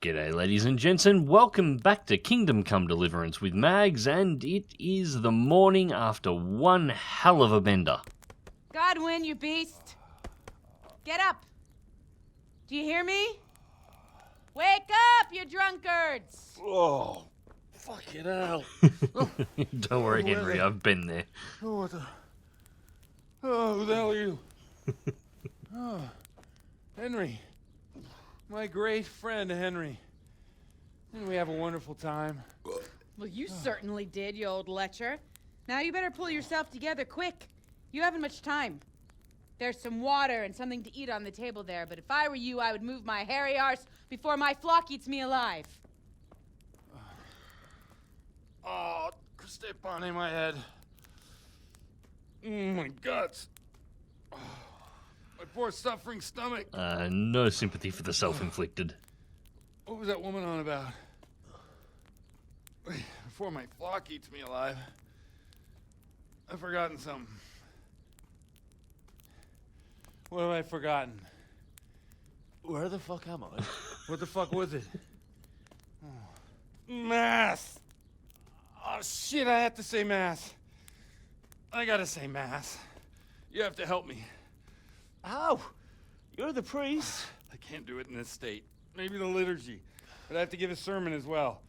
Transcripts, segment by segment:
G'day ladies and gents, and welcome back to Kingdom Come Deliverance with Mags, and it is the morning after one hell of a bender. Godwin, you beast! Get up! Do you hear me? Wake up, you drunkards! Oh, fucking hell. Don't worry, Henry, I've been there. Oh, what the... Oh, who the hell are you? Oh, Henry. My great friend, Henry. Didn't we have a wonderful time? Well, you certainly did, you old lecher. Now you better pull yourself together quick. You haven't much time. There's some water and something to eat on the table there, but if I were you, I would move my hairy arse before my flock eats me alive. Oh, step on my head. My guts. Oh, my poor suffering stomach. No sympathy for the self-inflicted. What was that woman on about? Before my flock eats me alive. I've forgotten something. What have I forgotten? Where the fuck am I? What the fuck was it? Mass! Oh shit, I have to say mass. I gotta say mass. You have to help me. How? You're the priest. I can't do it in this state. Maybe the liturgy. But I have to give a sermon as well.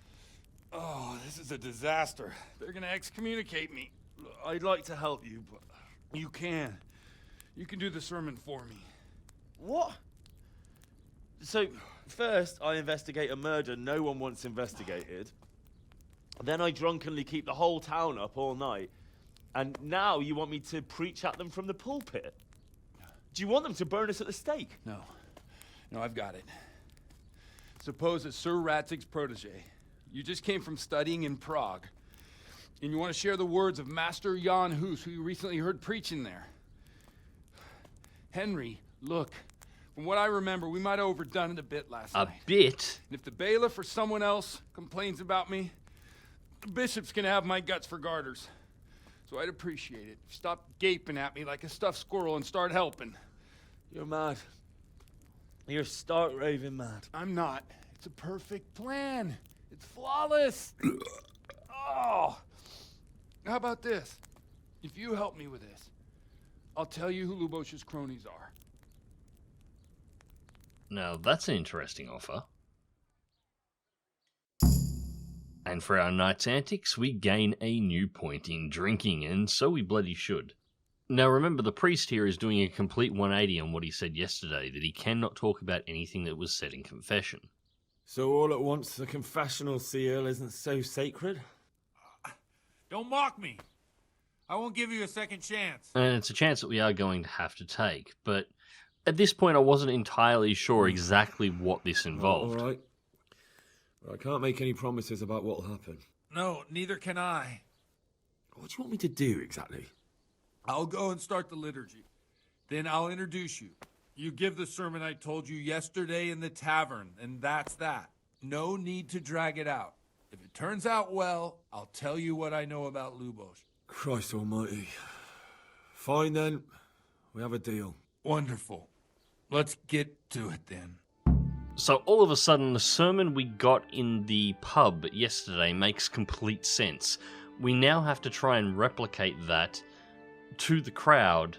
Oh, this is a disaster. They're gonna excommunicate me. I'd like to help you, but you can. You can do the sermon for me. What? So, first I investigate a murder no one wants investigated. Then I drunkenly keep the whole town up all night. And now you want me to preach at them from the pulpit? Do you want them to burn us at the stake? No. No, I've got it. Suppose that Sir Ratzig's protege. You just came from studying in Prague. And you want to share the words of Master Jan Hus, who you recently heard preaching there. Henry, look. From what I remember, we might have overdone it a bit last night. A bit? And if the bailiff or someone else complains about me, the bishop's gonna have my guts for garters. So I'd appreciate it. Stop gaping at me like a stuffed squirrel and start helping. You're mad. You're stark raving mad. I'm not. It's a perfect plan. It's flawless. Oh. How about this? If you help me with this, I'll tell you who Lubosh's cronies are. Now that's an interesting offer. And for our night's antics, we gain a new point in drinking, and so we bloody should. Now remember, the priest here is doing a complete 180 on what he said yesterday, that he cannot talk about anything that was said in confession. So all at once the confessional seal isn't so sacred? Don't mock me. I won't give you a second chance. And it's a chance that we are going to have to take, but at this point I wasn't entirely sure exactly what this involved. All right. Well, I can't make any promises about what'll happen. No, neither can I. What do you want me to do exactly? I'll go and start the liturgy. Then I'll introduce you. You give the sermon I told you yesterday in the tavern, and that's that. No need to drag it out. If it turns out well, I'll tell you what I know about Lubosh. Christ almighty. Fine then. We have a deal. Wonderful. Let's get to it then. So all of a sudden, the sermon we got in the pub yesterday makes complete sense. We now have to try and replicate that to the crowd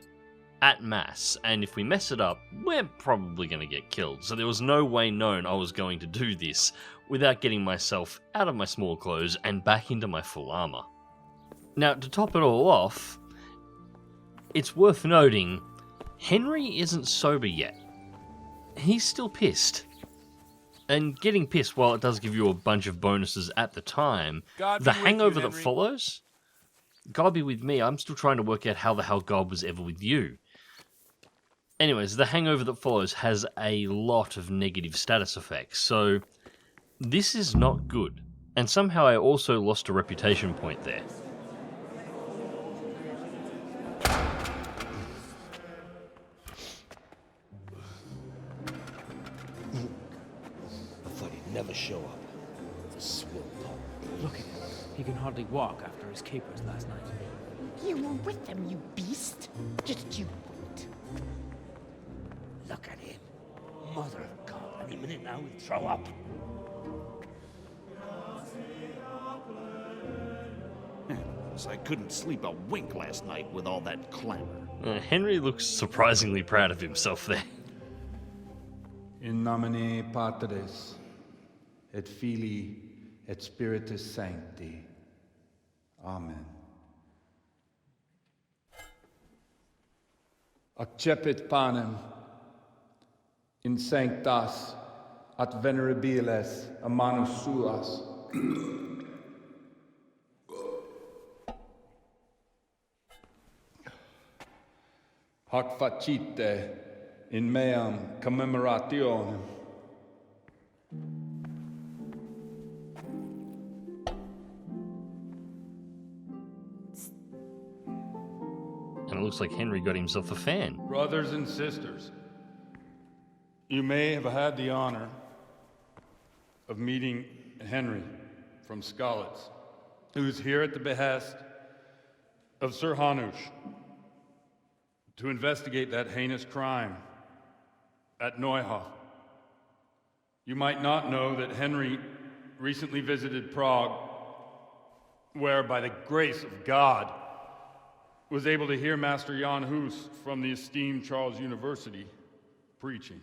at Mass, and if we mess it up, we're probably going to get killed. So there was no way known I was going to do this without getting myself out of my small clothes and back into my full armor. Now, to top it all off, it's worth noting, Henry isn't sober yet. He's still pissed. And getting pissed, while it does give you a bunch of bonuses at the time, God the be with hangover you, that Henry. follows, God be with me, I'm still trying to work out how the hell God was ever with you. Anyways, the hangover that follows has a lot of negative status effects, so this is not good. And somehow I also lost a reputation point there. I thought he'd never show up. The swill dog. Look at him. He can hardly walk after his capers last night. You were with them, you beast. Just you wait. Look at him. Mother of God, any minute now he'll throw up. things. I couldn't sleep a wink last night with all that clamor. Henry looks surprisingly proud of himself there. In nomine Patris, et Filii, et Spiritus Sancti. Amen. Accepit panem in sanctas at venerabiles a manus suas. Hac facite in meam commemorationem. And it looks like Henry got himself a fan. Brothers and sisters, you may have had the honor of meeting Henry from Skalitz, who's here at the behest of Sir Hanush to investigate that heinous crime at Neuhof. You might not know that Henry recently visited Prague, where by the grace of God was able to hear Master Jan Hus from the esteemed Charles University preaching.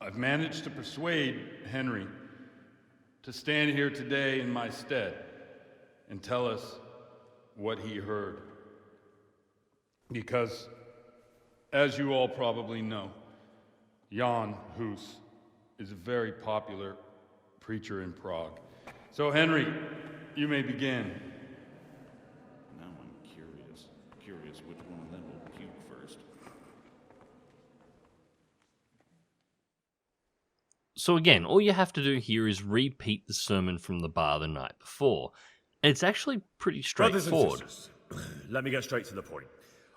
I've managed to persuade Henry to stand here today in my stead and tell us what he heard. Because, as you all probably know, Jan Hus is a very popular preacher in Prague. So, Henry, you may begin. Now I'm curious which one of them will puke first. So again, all you have to do here is repeat the sermon from the bar the night before. And it's actually pretty straightforward. Brothers and sisters, let me get straight to the point.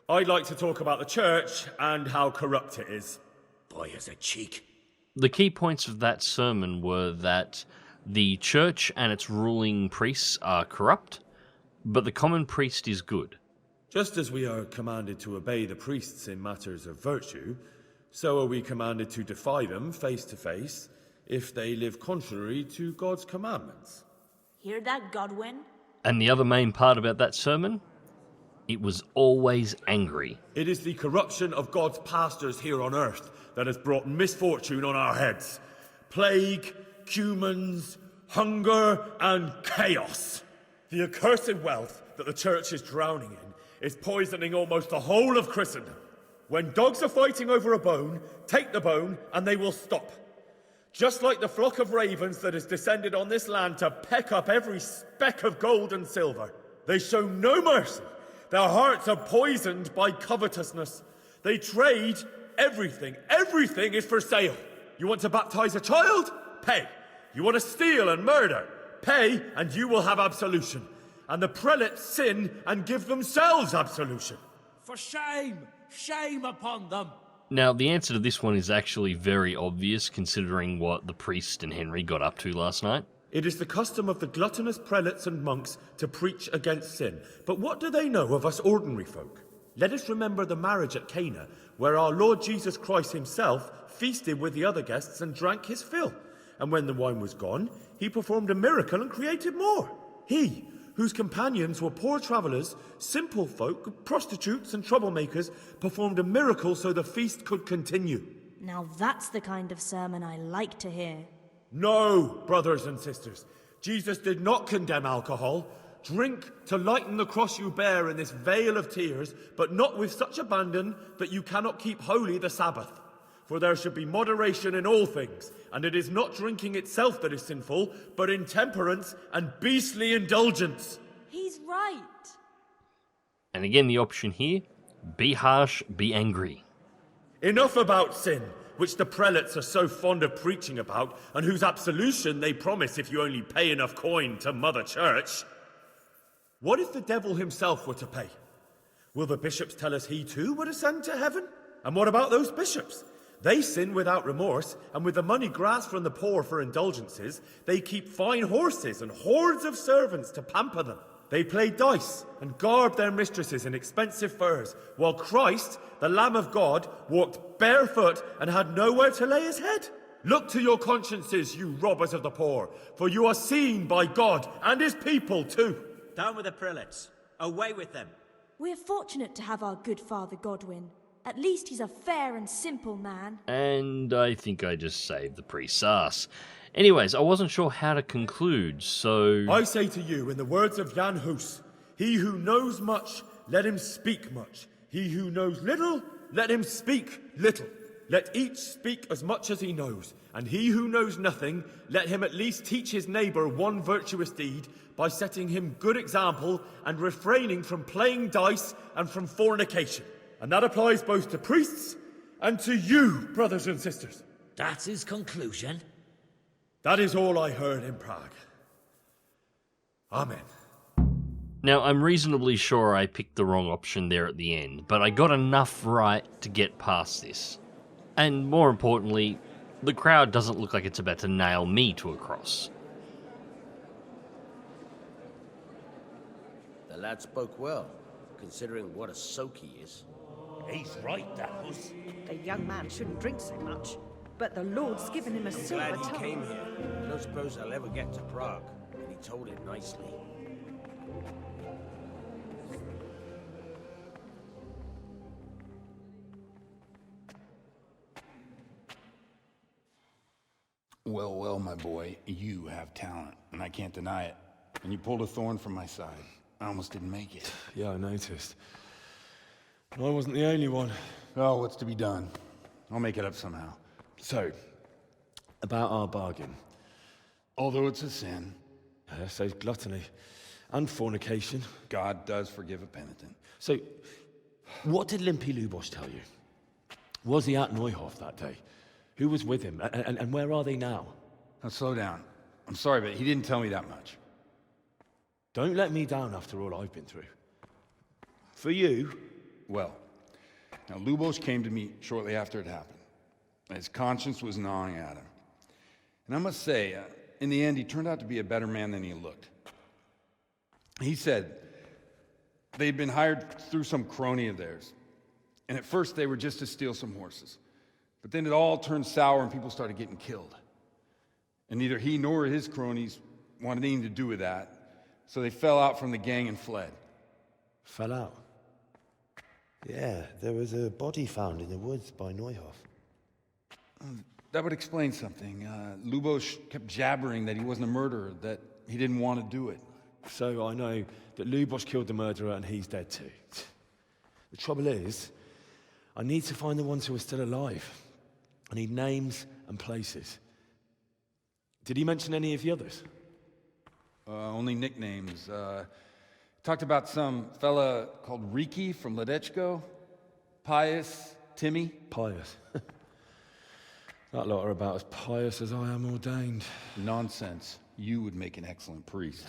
I'd like to talk about the church and how corrupt it is. Boy, has a cheek. The key points of that sermon were that the church and its ruling priests are corrupt, but the common priest is good. Just as we are commanded to obey the priests in matters of virtue, so are we commanded to defy them face to face if they live contrary to God's commandments. Hear that, Godwin? And the other main part about that sermon? It was always angry. It is the corruption of God's pastors here on earth that has brought misfortune on our heads. Plague, cumens, hunger, and chaos. The accursed wealth that the church is drowning in is poisoning almost the whole of Christendom. When dogs are fighting over a bone, take the bone and they will stop. Just like the flock of ravens that has descended on this land to peck up every speck of gold and silver. They show no mercy. Their hearts are poisoned by covetousness. They trade everything. Everything is for sale. You want to baptize a child? Pay. You want to steal and murder? Pay, and you will have absolution. And the prelates sin and give themselves absolution. For shame! Shame upon them! Now, the answer to this one is actually very obvious, considering what the priest and Henry got up to last night. It is the custom of the gluttonous prelates and monks to preach against sin. But what do they know of us ordinary folk? Let us remember the marriage at Cana, where our Lord Jesus Christ himself feasted with the other guests and drank his fill. And when the wine was gone, he performed a miracle and created more. He, whose companions were poor travellers, simple folk, prostitutes and troublemakers, performed a miracle so the feast could continue. Now that's the kind of sermon I like to hear. No, brothers and sisters. Jesus did not condemn alcohol. Drink to lighten the cross you bear in this vale of tears, but not with such abandon that you cannot keep holy the Sabbath. For there should be moderation in all things, and it is not drinking itself that is sinful, but intemperance and beastly indulgence. He's right. And again, the option here, be harsh, be angry. Enough about sin, which the prelates are so fond of preaching about, and whose absolution they promise if you only pay enough coin to Mother Church. What if the devil himself were to pay? Will the bishops tell us he too would ascend to heaven? And what about those bishops? They sin without remorse, and with the money grasped from the poor for indulgences, they keep fine horses and hordes of servants to pamper them. They play dice and garb their mistresses in expensive furs, while Christ, the Lamb of God, walked barefoot and had nowhere to lay his head. Look to your consciences, you robbers of the poor, for you are seen by God and his people too. Down with the prelates. Away with them. We're fortunate to have our good Father Godwin. At least he's a fair and simple man. And I think I just saved the priest's ass. Anyways, I wasn't sure how to conclude, so... I say to you, in the words of Jan Hus, he who knows much, let him speak much. He who knows little, let him speak little. Let each speak as much as he knows, and he who knows nothing, let him at least teach his neighbour one virtuous deed by setting him good example and refraining from playing dice and from fornication. And that applies both to priests and to you, brothers and sisters. That's his conclusion? That is all I heard in Prague. Amen. Now, I'm reasonably sure I picked the wrong option there at the end, but I got enough right to get past this. And more importantly, the crowd doesn't look like it's about to nail me to a cross. The lad spoke well, considering what a soak he is. He's right, that was. The young man shouldn't drink so much, but the Lord's given him a silver Glad he tongue. came here. I don't suppose I'll ever get to Prague, and he told it nicely. Well, well, my boy, you have talent, and I can't deny it. And you pulled a thorn from my side. I almost didn't make it. Yeah, I noticed. I wasn't the only one. Oh, what's to be done? I'll make it up somehow. So, about our bargain. Although it's a sin, So gluttony and fornication. God does forgive a penitent. So, what did Limpy Lubos tell you? Was he at Neuhof that day? Who was with him? And where are they now? Now, slow down. I'm sorry, but he didn't tell me that much. Don't let me down after all I've been through. For you... Well, now Lubos came to me shortly after it happened. His conscience was gnawing at him. And I must say, in the end, he turned out to be a better man than he looked. He said they'd been hired through some crony of theirs. And at first they were just to steal some horses. But then it all turned sour and people started getting killed. And neither he nor his cronies wanted anything to do with that. So they fell out from the gang and fled. Fell out? Yeah, there was a body found in the woods by Neuhof. That would explain something. Lubos kept jabbering that he wasn't a murderer, that he didn't want to do it. So I know that Lubos killed the murderer and he's dead too. The trouble is, I need to find the ones who are still alive. I need names and places. Did he mention any of the others? Only nicknames. Talked about some fella called Riki from Ledechko, Pius, Timmy. Pius. That lot are about as pious as I am ordained. Nonsense. You would make an excellent priest.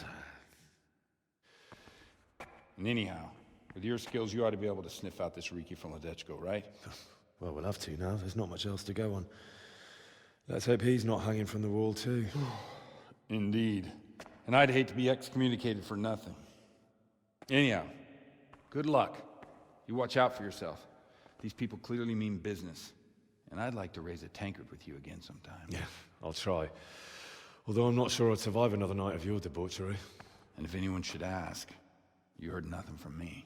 And anyhow, with your skills, you ought to be able to sniff out this Riki from Ledechko, right? Well, we'll have to now. There's not much else to go on. Let's hope he's not hanging from the wall too. Indeed. And I'd hate to be excommunicated for nothing. Anyhow, good luck. You watch out for yourself. These people clearly mean business. And I'd like to raise a tankard with you again sometime. Yeah, I'll try. Although I'm not sure I'd survive another night of your debauchery. And if anyone should ask, you heard nothing from me.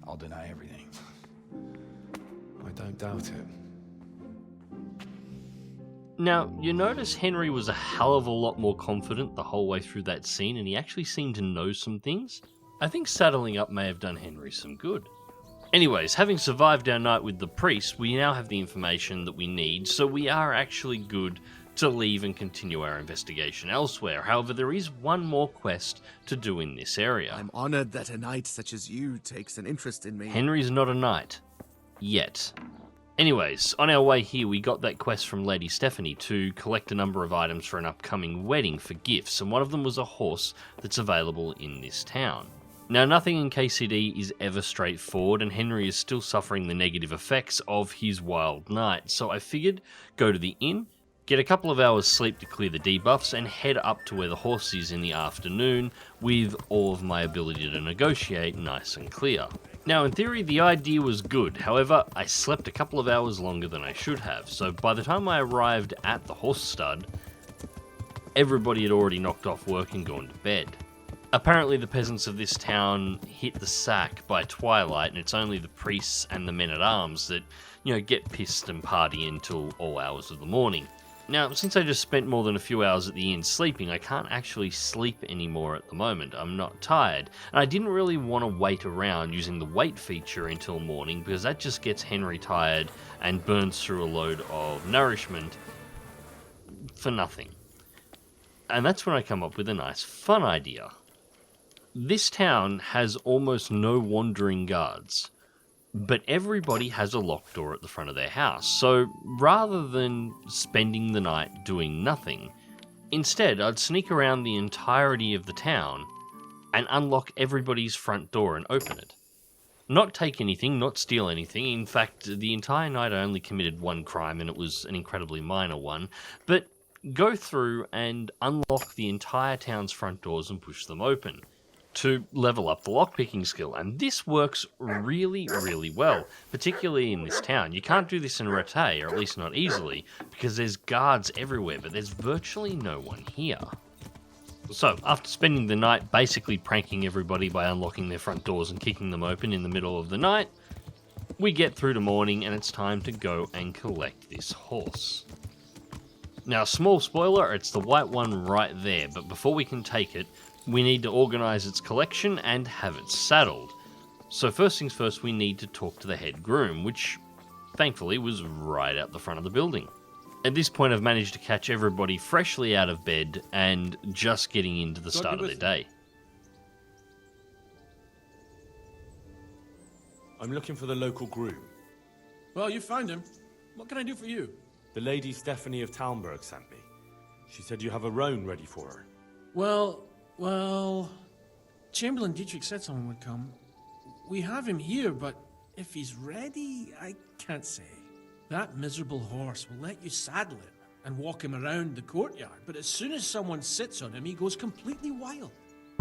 I'll deny everything. I don't doubt it. Now, you notice Henry was a hell of a lot more confident the whole way through that scene, and he actually seemed to know some things. I think saddling up may have done Henry some good. Anyways, having survived our night with the priest, we now have the information that we need, so we are actually good to leave and continue our investigation elsewhere. However, there is one more quest to do in this area. I'm honored that a knight such as you takes an interest in me. Henry's not a knight. Yet. Anyways, on our way here we got that quest from Lady Stephanie to collect a number of items for an upcoming wedding for gifts, and one of them was a horse that's available in this town. Now, nothing in KCD is ever straightforward, and Henry is still suffering the negative effects of his wild night, so I figured go to the inn, get a couple of hours sleep to clear the debuffs, and head up to where the horse is in the afternoon with all of my ability to negotiate nice and clear. Now, in theory, the idea was good, however, I slept a couple of hours longer than I should have, so by the time I arrived at the horse stud, everybody had already knocked off work and gone to bed. Apparently the peasants of this town hit the sack by twilight, and it's only the priests and the men-at-arms that, get pissed and party until all hours of the morning. Now, since I just spent more than a few hours at the inn sleeping, I can't actually sleep anymore at the moment. I'm not tired, and I didn't really want to wait around using the wait feature until morning, because that just gets Henry tired and burns through a load of nourishment for nothing. And that's when I come up with a nice fun idea. This town has almost no wandering guards, but everybody has a locked door at the front of their house, so rather than spending the night doing nothing, instead I'd sneak around the entirety of the town and unlock everybody's front door and open it. Not take anything, not steal anything. In fact, the entire night I only committed one crime, and it was an incredibly minor one, but go through and unlock the entire town's front doors and push them open to level up the lockpicking skill, and this works really, really well, particularly in this town. You can't do this in Rete, or at least not easily, because there's guards everywhere, but there's virtually no one here. So, after spending the night basically pranking everybody by unlocking their front doors and kicking them open in the middle of the night, we get through to morning and it's time to go and collect this horse. Now, small spoiler, it's the white one right there, but before we can take it, we need to organise its collection and have it saddled. So first things first, we need to talk to the head groom, which thankfully was right out the front of the building. At this point I've managed to catch everybody freshly out of bed and just getting into the start of their day. I'm looking for the local groom. Well, you found him. What can I do for you? The Lady Stephanie of Talmberg sent me. She said you have a roan ready for her. Well, Chamberlain Dietrich said someone would come. We have him here, but if he's ready, I can't say. That miserable horse will let you saddle him and walk him around the courtyard, but as soon as someone sits on him, he goes completely wild.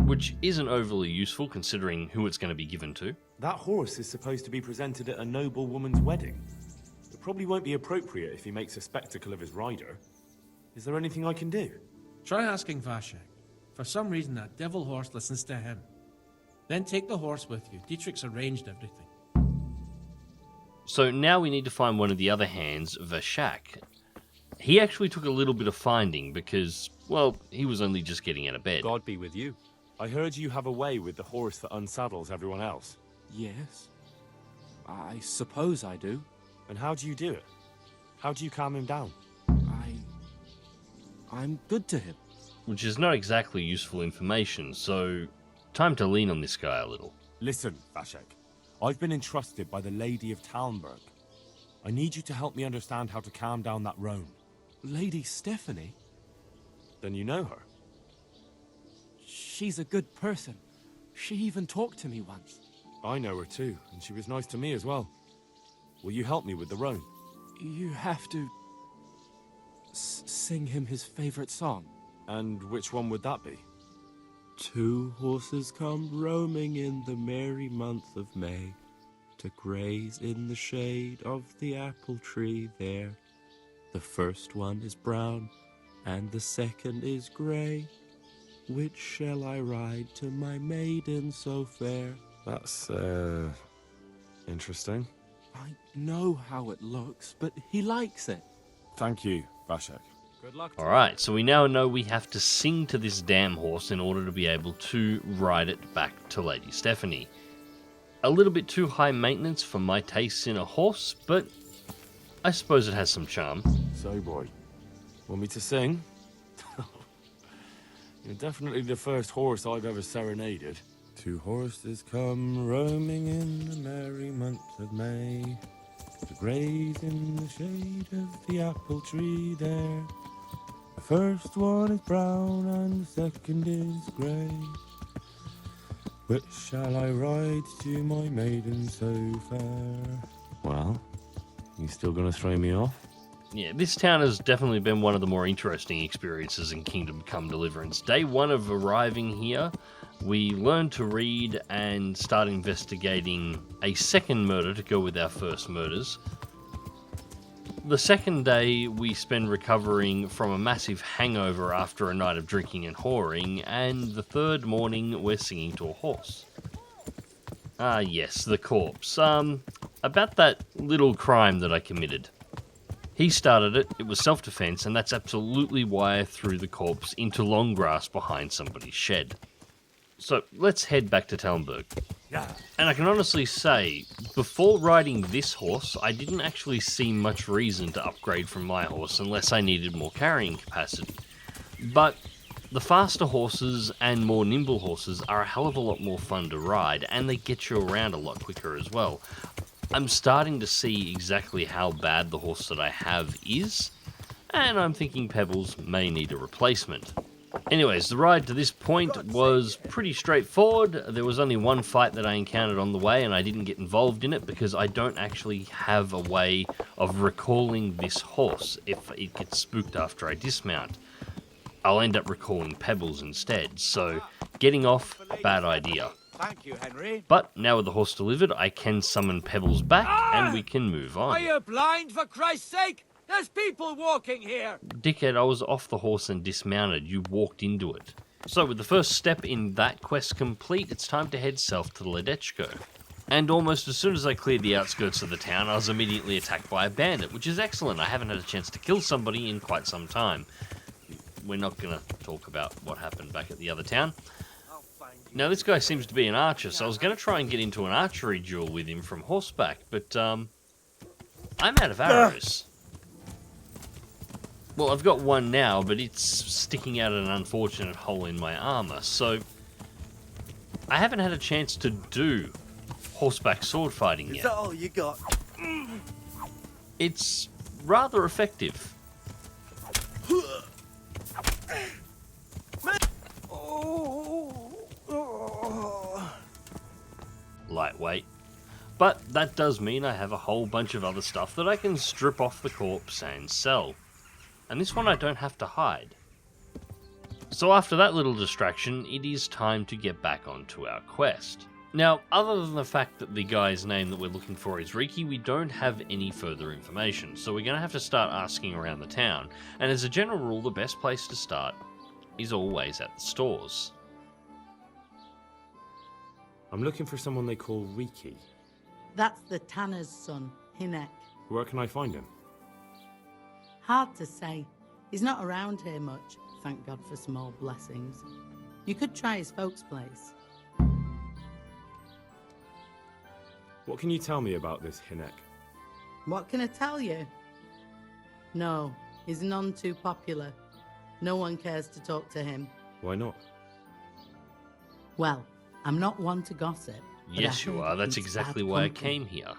Which isn't overly useful considering who it's going to be given to. That horse is supposed to be presented at a noble woman's wedding. It probably won't be appropriate if he makes a spectacle of his rider. Is there anything I can do? Try asking Vashek. For some reason, that devil horse listens to him. Then take the horse with you. Dietrich's arranged everything. So now we need to find one of the other hands, Vashak. He actually took a little bit of finding because, well, he was only just getting out of bed. God be with you. I heard you have a way with the horse that unsaddles everyone else. Yes. I suppose I do. And how do you do it? How do you calm him down? I'm good to him. Which is not exactly useful information, so time to lean on this guy a little. Listen, Vashek. I've been entrusted by the Lady of Talmberg. I need you to help me understand how to calm down that roan. Lady Stephanie? Then you know her. She's a good person. She even talked to me once. I know her too, and she was nice to me as well. Will you help me with the roan? You have to sing him his favorite song. And which one would that be? Two horses come roaming in the merry month of May to graze in the shade of the apple tree there. The first one is brown and the second is grey. Which shall I ride to my maiden so fair? That's, interesting. I know how it looks, but he likes it. Thank you, Vashek. Good luck. Alright, so we now know we have to sing to this damn horse in order to be able to ride it back to Lady Stephanie. A little bit too high maintenance for my tastes in a horse, but I suppose it has some charm. So, boy, want me to sing? You're definitely the first horse I've ever serenaded. Two horses come roaming in the merry month of May to graze in the shade of the apple tree there. The first one is brown and the second is grey. Which shall I ride to my maiden so fair? Well, you still gonna throw me off? Yeah, this town has definitely been one of the more interesting experiences in Kingdom Come Deliverance. Day one of arriving here, we learned to read and start investigating a second murder to go with our first murders. The second day we spend recovering from a massive hangover after a night of drinking and whoring, and the third morning we're singing to a horse. Ah yes, the corpse. About that little crime that I committed. He started it, it was self-defense, and that's absolutely why I threw the corpse into long grass behind somebody's shed. So let's head back to Talmberg. And I can honestly say, before riding this horse, I didn't actually see much reason to upgrade from my horse unless I needed more carrying capacity. But the faster horses and more nimble horses are a hell of a lot more fun to ride, and they get you around a lot quicker as well. I'm starting to see exactly how bad the horse that I have is, and I'm thinking Pebbles may need a replacement. Anyways, the ride to this point was pretty straightforward. There was only one fight that I encountered on the way, and I didn't get involved in it because I don't actually have a way of recalling this horse if it gets spooked after I dismount. I'll end up recalling Pebbles instead, so getting off, bad idea. Thank you, Henry. But now with the horse delivered, I can summon Pebbles back, and we can move on. Are you blind, for Christ's sake? There's people walking here! Dickhead, I was off the horse and dismounted. You walked into it. So with the first step in that quest complete, it's time to head south to Ledechko. And almost as soon as I cleared the outskirts of the town, I was immediately attacked by a bandit, which is excellent. I haven't had a chance to kill somebody in quite some time. We're not going to talk about what happened back at the other town. Now this guy seems to be an archer, so I was going to try and get into an archery duel with him from horseback, but I'm out of arrows. Well, I've got one now, but it's sticking out an unfortunate hole in my armor, so I haven't had a chance to do horseback sword fighting yet. Is that all you got? It's rather effective. Lightweight. But that does mean I have a whole bunch of other stuff that I can strip off the corpse and sell. And this one I don't have to hide. So after that little distraction, it is time to get back onto our quest. Now, other than the fact that the guy's name that we're looking for is Riki, we don't have any further information, so we're going to have to start asking around the town. And as a general rule, the best place to start is always at the stores. I'm looking for someone they call Riki. That's the tanner's son, Hinek. Where can I find him? Hard to say. He's not around here much, thank God for small blessings. You could try his folks' place. What can you tell me about this Hinek? What can I tell you? No, he's none too popular. No one cares to talk to him. Why not? Well, I'm not one to gossip. Yes, you are. That's exactly why I came here.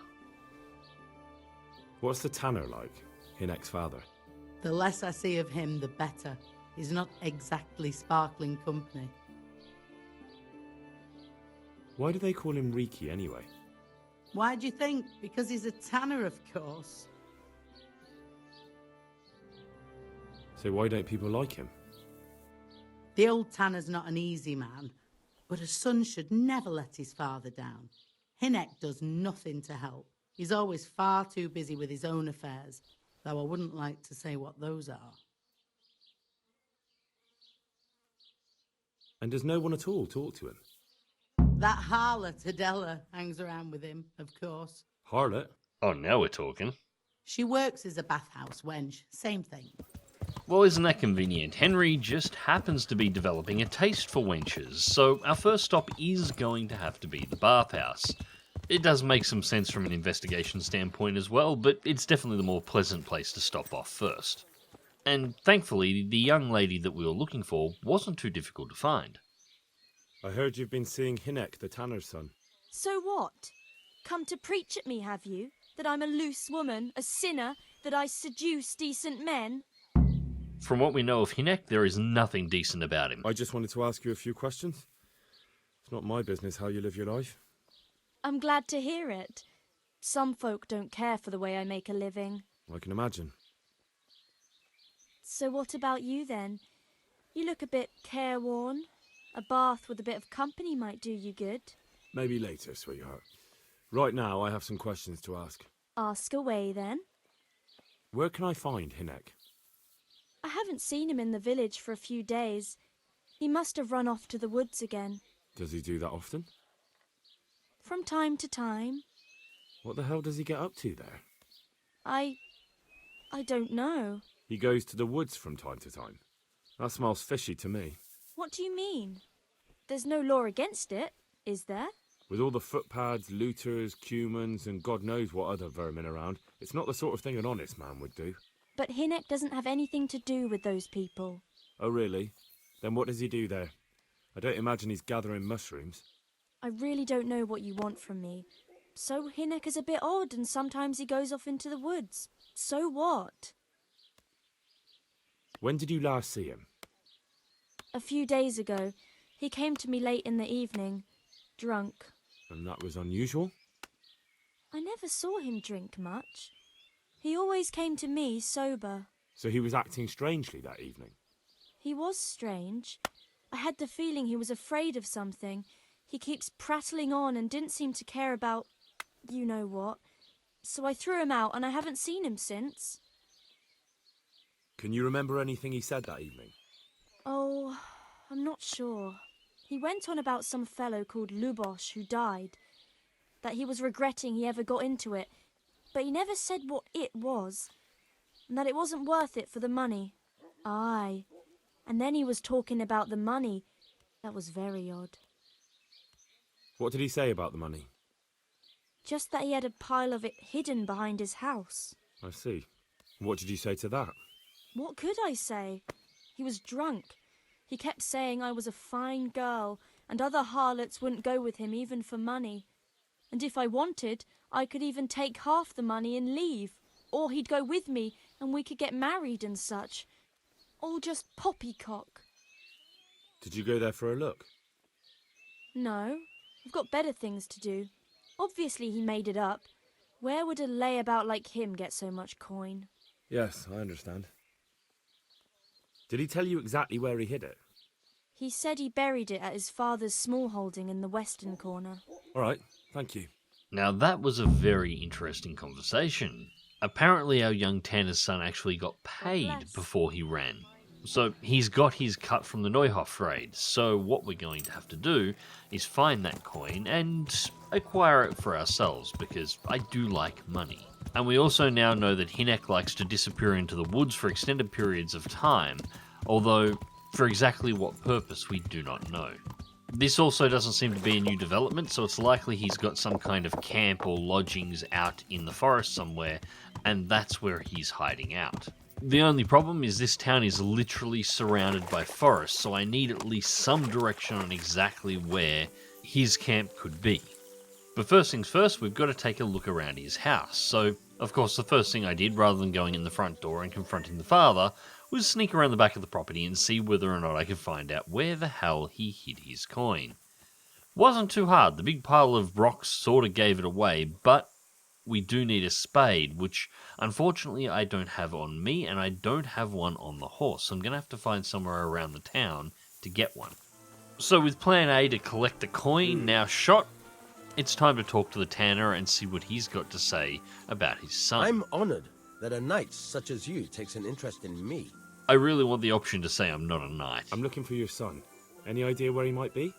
What's the tanner like? Hinek's father? The less I see of him, the better. He's not exactly sparkling company. Why do they call him Riki anyway? Why do you think? Because he's a tanner, of course. So why don't people like him? The old tanner's not an easy man, but a son should never let his father down. Hinek does nothing to help. He's always far too busy with his own affairs, though I wouldn't like to say what those are. And does no one at all talk to him? That harlot Adela hangs around with him, of course. Harlot? Oh, now we're talking. She works as a bathhouse wench, same thing. Well, isn't that convenient? Henry just happens to be developing a taste for wenches, so our first stop is going to have to be the bathhouse. It does make some sense from an investigation standpoint as well, but it's definitely the more pleasant place to stop off first. And thankfully, the young lady that we were looking for wasn't too difficult to find. I heard you've been seeing Hinek, the tanner's son. So what? Come to preach at me, have you? That I'm a loose woman, a sinner, that I seduce decent men? From what we know of Hinek, there is nothing decent about him. I just wanted to ask you a few questions. It's not my business how you live your life. I'm glad to hear it. Some folk don't care for the way I make a living. I can imagine. So what about you then? You look a bit careworn. A bath with a bit of company might do you good. Maybe later, sweetheart. Right now, I have some questions to ask. Ask away then. Where can I find Hinek? I haven't seen him in the village for a few days. He must have run off to the woods again. Does he do that often? From time to time. What the hell does he get up to there? I don't know. He goes to the woods from time to time. That smells fishy to me. What do you mean? There's no law against it, is there? With all the footpads, looters, cumans, and God knows what other vermin around, it's not the sort of thing an honest man would do. But Hinek doesn't have anything to do with those people. Oh, really? Then what does he do there? I don't imagine he's gathering mushrooms. I really don't know what you want from me. So Hinek is a bit odd, and sometimes he goes off into the woods. So what? When did you last see him? A few days ago. He came to me late in the evening, drunk. And that was unusual? I never saw him drink much. He always came to me sober. So he was acting strangely that evening? He was strange. I had the feeling he was afraid of something. He keeps prattling on and didn't seem to care about you know what. So I threw him out and I haven't seen him since. Can you remember anything he said that evening? Oh, I'm not sure. He went on about some fellow called Lubosh who died. That he was regretting he ever got into it. But he never said what it was. And that it wasn't worth it for the money. Aye. And then he was talking about the money. That was very odd. What did he say about the money? Just that he had a pile of it hidden behind his house. I see. What did you say to that? What could I say? He was drunk. He kept saying I was a fine girl, and other harlots wouldn't go with him even for money. And if I wanted, I could even take half the money and leave. Or he'd go with me, and we could get married and such. All just poppycock. Did you go there for a look? No, I've got better things to do. Obviously he made it up. Where would a layabout like him get so much coin? Yes, I understand. Did he tell you exactly where he hid it? He said he buried it at his father's small holding in the western corner. All right, thank you. Now that was a very interesting conversation. Apparently our young Tanner's son actually got paid before he ran. So he's got his cut from the Neuhoff raid. So what we're going to have to do is find that coin and acquire it for ourselves, because I do like money. And we also now know that Hinek likes to disappear into the woods for extended periods of time, although for exactly what purpose we do not know. This also doesn't seem to be a new development, so it's likely he's got some kind of camp or lodgings out in the forest somewhere, and that's where he's hiding out. The only problem is this town is literally surrounded by forest, so I need at least some direction on exactly where his camp could be. But first things first, we've got to take a look around his house. So, of course, the first thing I did, rather than going in the front door and confronting the father, was sneak around the back of the property and see whether or not I could find out where the hell he hid his coin. Wasn't too hard, the big pile of rocks sort of gave it away, but we do need a spade, which unfortunately I don't have on me, and I don't have one on the horse, so I'm going to have to find somewhere around the town to get one. So with plan A to collect the coin now shot, it's time to talk to the tanner and see what he's got to say about his son. I'm honored that a knight such as you takes an interest in me. I really want the option to say I'm not a knight. I'm looking for your son. Any idea where he might be?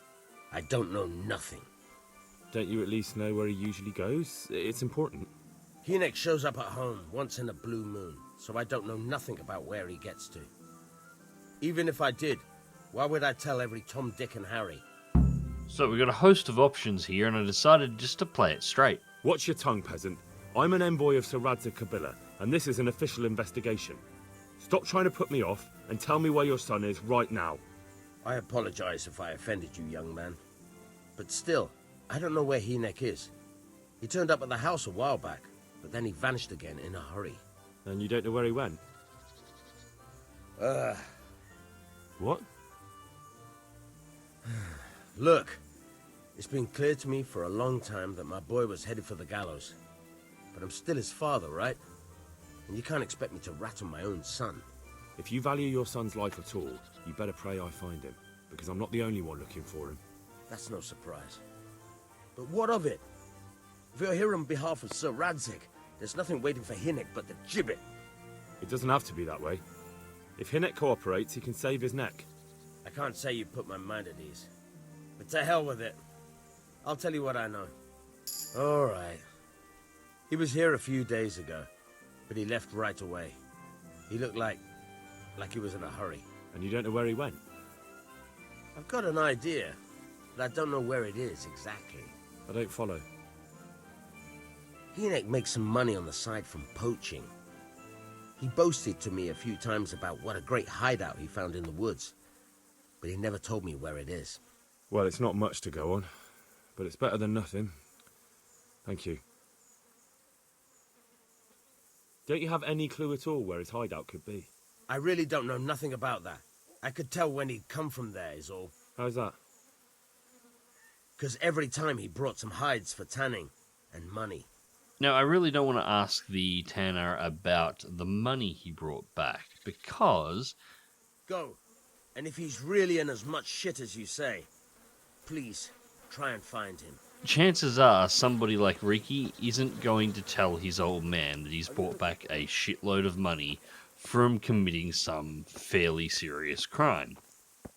I don't know nothing. Don't you at least know where he usually goes? It's important. Hinek shows up at home once in a blue moon, so I don't know nothing about where he gets to. Even if I did, why would I tell every Tom, Dick and Harry? So we've got a host of options here, and I decided just to play it straight. Watch your tongue, peasant. I'm an envoy of surpassed Kabila, and this is an official investigation. Stop trying to put me off, and tell me where your son is right now. I apologize if I offended you, young man. But still, I don't know where Hinek is. He turned up at the house a while back, but then he vanished again in a hurry. And you don't know where he went? What? Look, it's been clear to me for a long time that my boy was headed for the gallows. But I'm still his father, right? And you can't expect me to rat on my own son. If you value your son's life at all, you better pray I find him, because I'm not the only one looking for him. That's no surprise. But what of it? If you're here on behalf of Sir Radzig, there's nothing waiting for Hinek but the gibbet. It doesn't have to be that way. If Hinek cooperates, he can save his neck. I can't say you put my mind at ease. But to hell with it. I'll tell you what I know. All right. He was here a few days ago, but he left right away. He looked like he was in a hurry. And you don't know where he went? I've got an idea, but I don't know where it is exactly. I don't follow. Hinek makes some money on the side from poaching. He boasted to me a few times about what a great hideout he found in the woods, but he never told me where it is. Well, it's not much to go on, but it's better than nothing. Thank you. Don't you have any clue at all where his hideout could be? I really don't know nothing about that. I could tell when he'd come from there, is all. How's that? Because every time he brought some hides for tanning and money. Now, I really don't want to ask the tanner about the money he brought back, because... Go. And if he's really in as much shit as you say, please, try and find him. Chances are somebody like Ricky isn't going to tell his old man that he's brought back a shitload of money from committing some fairly serious crime.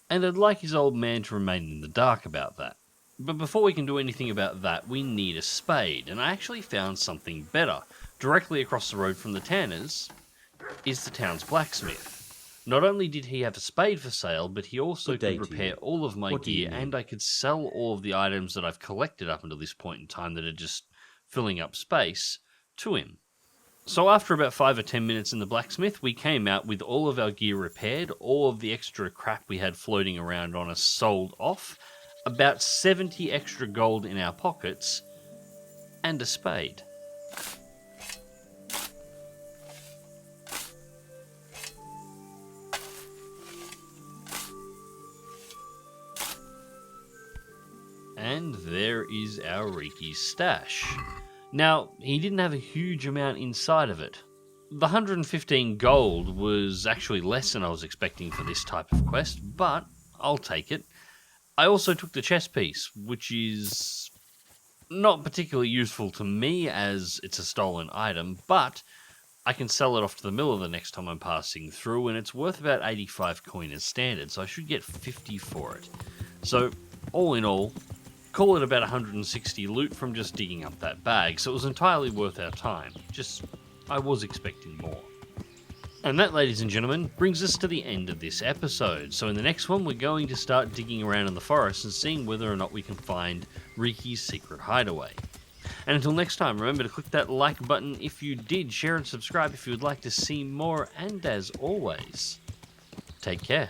And I'd like his old man to remain in the dark about that. But before we can do anything about that, we need a spade, and I actually found something better. Directly across the road from the tanners is the town's blacksmith. Not only did he have a spade for sale, but he also could repair all of my gear, and I could sell all of the items that I've collected up until this point in time that are just filling up space to him. So after about 5 or 10 minutes in the blacksmith, we came out with all of our gear repaired, all of the extra crap we had floating around on us sold off, about 70 extra gold in our pockets, and a spade. And there is our Riki's stash. Now, he didn't have a huge amount inside of it. The 115 gold was actually less than I was expecting for this type of quest, but I'll take it. I also took the chest piece, which is not particularly useful to me as it's a stolen item, but I can sell it off to the miller the next time I'm passing through, and it's worth about 85 coin as standard, so I should get 50 for it. So, all in all, call it about 160 loot from just digging up that bag, so it was entirely worth our time. Just, I was expecting more. And that, ladies and gentlemen, brings us to the end of this episode. So in the next one, we're going to start digging around in the forest and seeing whether or not we can find Riki's secret hideaway. And until next time, remember to click that like button if you did, share and subscribe if you would like to see more, and as always, take care.